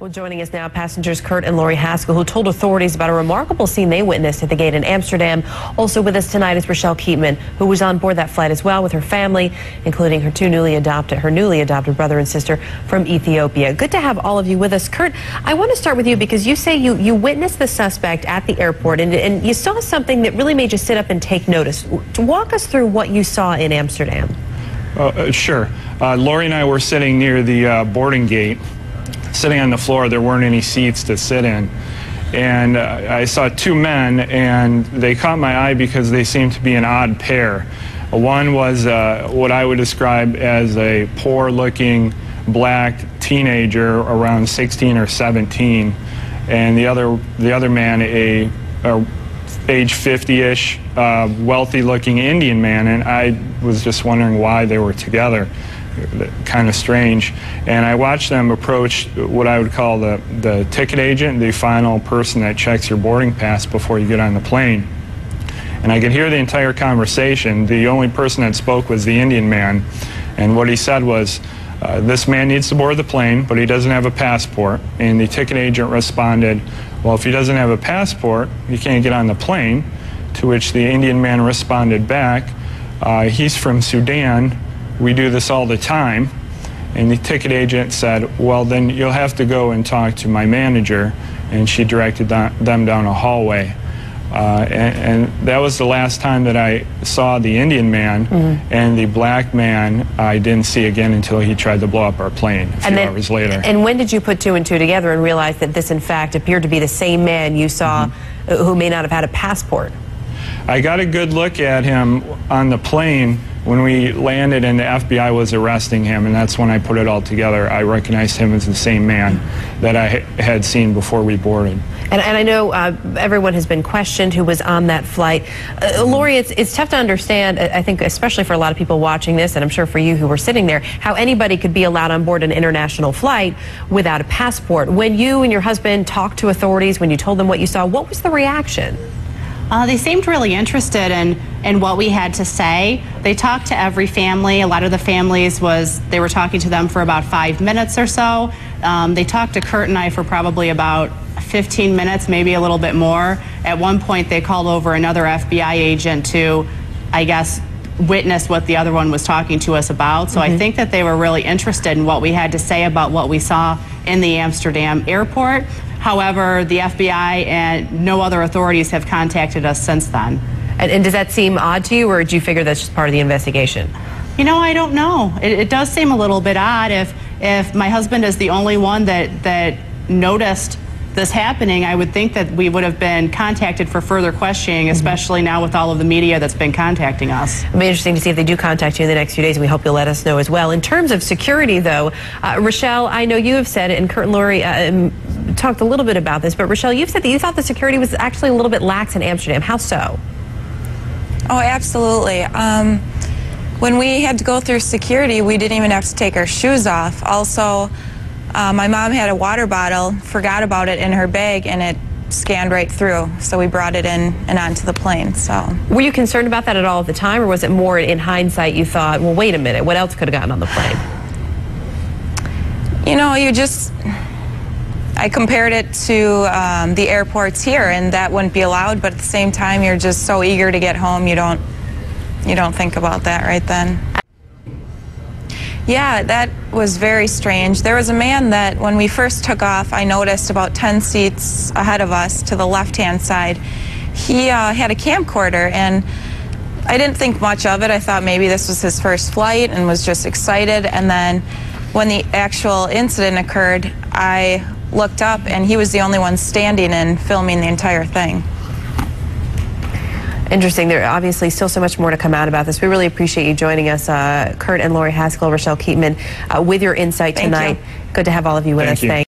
Well, joining us now, passengers Kurt and Lori Haskell, who told authorities about a remarkable scene they witnessed at the gate in Amsterdam. Also with us tonight is Rochelle Keatman, who was on board that flight as well with her family, including her newly adopted brother and sister from Ethiopia. Good to have all of you with us. Kurt, I want to start with you because you say you witnessed the suspect at the airport and you saw something that really made you sit up and take notice. Walk us through what you saw in Amsterdam. Sure. Lori and I were sitting near the boarding gate. Sitting on the floor, there weren't any seats to sit in. And I saw two men, and they caught my eye because they seemed to be an odd pair. One was what I would describe as a poor-looking black teenager around 16 or 17, and the other man, a age 50-ish, wealthy-looking Indian man, and I was just wondering why they were together. Kind of strange. And I watched them approach what I would call the ticket agent, the final person that checks your boarding pass before you get on the plane. And I could hear the entire conversation. The only person that spoke was the Indian man, and what he said was, this man needs to board the plane, but he doesn't have a passport. And the ticket agent responded, well, if he doesn't have a passport, he can't get on the plane. To which the Indian man responded back, he's from Sudan. We do this all the time. And the ticket agent said, well, then you'll have to go and talk to my manager. And she directed them down a hallway. And that was the last time that I saw the Indian man. And the black man I didn't see again until he tried to blow up our plane a few hours later. And when did you put two and two together and realize that this in fact appeared to be the same man you saw who may not have had a passport? I got a good look at him on the plane when we landed and the FBI was arresting him, and that's when I put it all together. I recognized him as the same man that I had seen before we boarded. And I know everyone has been questioned who was on that flight. Lori, it's tough to understand, I think, especially for a lot of people watching this, and I'm sure for you who were sitting there, how anybody could be allowed on board an international flight without a passport. When you and your husband talked to authorities, when you told them what you saw, what was the reaction? They seemed really interested in what we had to say. They talked to every family. A lot of the families they were talking to them for about 5 minutes or so. They talked to Kurt and I for probably about 15 minutes, maybe a little bit more. At one point, they called over another FBI agent to, I guess, witness what the other one was talking to us about. So I think that they were really interested in what we had to say about what we saw in the Amsterdam airport. However, the FBI and no other authorities have contacted us since then. And does that seem odd to you, or do you figure that's just part of the investigation? You know, I don't know. It does seem a little bit odd if my husband is the only one that noticed this happening. I would think that we would have been contacted for further questioning, especially now with all of the media that's been contacting us. It'll be interesting to see if they do contact you in the next few days, and we hope you'll let us know as well. In terms of security, though, Rochelle, I know you have said, and Kurt and Lori talked a little bit about this, but Rochelle, you've said that you thought the security was actually a little bit lax in Amsterdam. How so? Oh, absolutely. When we had to go through security, we didn't even have to take our shoes off. Also, my mom had a water bottle, forgot about it in her bag, and it scanned right through. So we brought it in and onto the plane. So, were you concerned about that at all at the time, or was it more in hindsight you thought, well, wait a minute, what else could have gotten on the plane? You know, I compared it to the airports here, and that wouldn't be allowed. But at the same time, you're just so eager to get home, you don't think about that right then. Yeah, that was very strange. There was a man that when we first took off, I noticed about 10 seats ahead of us to the left-hand side. He had a camcorder, and I didn't think much of it. I thought maybe this was his first flight and was just excited. And then when the actual incident occurred, I looked up, and he was the only one standing and filming the entire thing. Interesting. There obviously still so much more to come out about this. We really appreciate you joining us, Kurt and Lori Haskell, Rochelle Keatman, with your insight tonight. Thank you. Good to have all of you with us. Thank you.